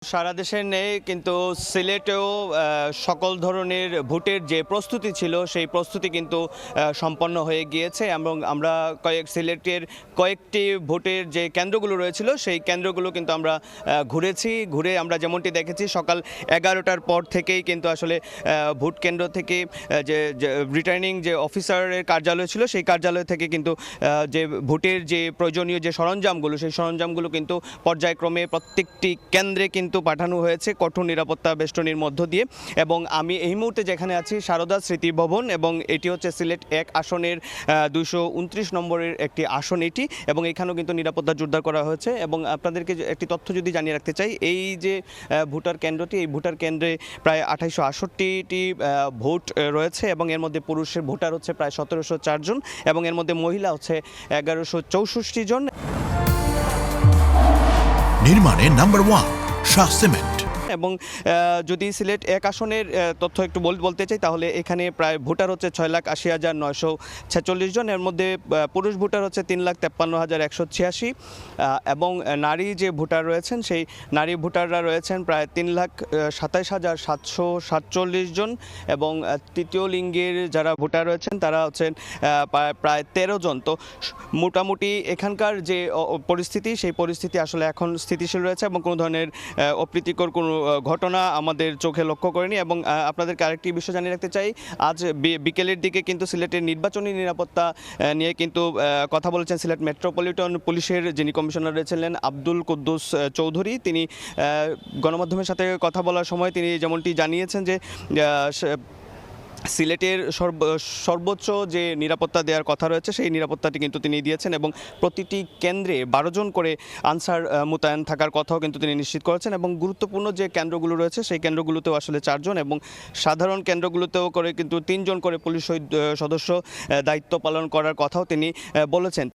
সারা দেশের নেই কিন্তু সিলেটেও সকল ধরনের ভোটের যে প্রস্তুতি ছিল সেই প্রস্তুতি কিন্তু সম্পন্ন হয়ে গিয়েছে এবং আমরা সিলেটের কয়েকটি ভোটের যে কেন্দ্রগুলো রয়েছিল সেই কেন্দ্রগুলো কিন্তু আমরা ঘুরে আমরা যেমনটি দেখেছি সকাল 11টার পর থেকেই কিন্তু আসলে ভোট কেন্দ্র থেকে যে রিটার্নিং যে অফিসারের কার্যালয় ছিল সেই কার্যালয় থেকে কিন্তু যে ভোটের যে প্রয়োজনীয় যে সরঞ্জামগুলো সেই সরঞ্জামগুলো কিন্তু পর্যায়ক্রমে প্রত্যেকটি কেন্দ্রে কিন্তু পাঠানো হয়েছে কঠোর নিরাপত্তা বেষ্টনীর মধ্য দিয়ে। এবং আমি এই মুহূর্তে যেখানে আছি সারদা স্মৃতি ভবন এবং এটি হচ্ছে সিলেট 1 আসনের 229 নম্বরের একটি আসন এটি, এবং এখানেও কিন্তু নিরাপত্তা জোরদার করা হয়েছে। এবং আপনাদেরকে একটি তথ্য যদি জানিয়ে রাখতে চাই, এই যে ভোটার কেন্দ্রটি, এই ভোটার কেন্দ্রে প্রায় 2868টি ভোট রয়েছে এবং এর মধ্যে পুরুষের ভোটার হচ্ছে প্রায় 1704 জন এবং এর মধ্যে মহিলা হচ্ছে 1164 জন। নির্মাণে নাম্বার 1 শাহ সিমেন্ট। এবং যদি সিলেট 1 আসনের তথ্য একটু বলতে চাই তাহলে এখানে প্রায় ভোটার হচ্ছে 6,80,946 জন। এর মধ্যে পুরুষ ভোটার হচ্ছে 3,53,186 এবং নারী যে ভোটার রয়েছেন সেই নারী ভোটাররা রয়েছেন প্রায় 3,27,747 জন এবং তৃতীয় লিঙ্গের যারা ভোটার রয়েছেন তারা হচ্ছেন প্রায় 13 জন। তো মোটামুটি এখানকার যে পরিস্থিতি সেই পরিস্থিতি আসলে এখন স্থিতিশীল রয়েছে এবং কোনো ধরনের অপ্রীতিকর কোনো ঘটনা আমাদের চোখে লক্ষ্য করেনি। এবং আপনাদেরকে আরেকটি বিষয় জানিয়ে রাখতে চাই, আজ বিকেলের দিকে কিন্তু সিলেটের নির্বাচনী নিরাপত্তা নিয়ে কিন্তু কথা বলেছেন সিলেট মেট্রোপলিটন পুলিশের যিনি কমিশনার রয়েছিলেন আব্দুল কুদ্দুস চৌধুরী। তিনি গণমাধ্যমের সাথে কথা বলার সময় তিনি যেমনটি জানিয়েছেন যে সিলেটের সর্বোচ্চ যে নিরাপত্তা দেওয়ার কথা রয়েছে সেই নিরাপত্তাটি কিন্তু তিনি দিয়েছেন এবং প্রতিটি কেন্দ্রে 12 জন করে আনসার মোতায়েন থাকার কথাও কিন্তু তিনি নিশ্চিত করেছেন। এবং গুরুত্বপূর্ণ যে কেন্দ্রগুলো রয়েছে সেই কেন্দ্রগুলোতেও আসলে 4 জন এবং সাধারণ কেন্দ্রগুলোতেও করে কিন্তু 3 জন করে পুলিশ সদস্য দায়িত্ব পালন করার কথাও তিনি বলেছেন।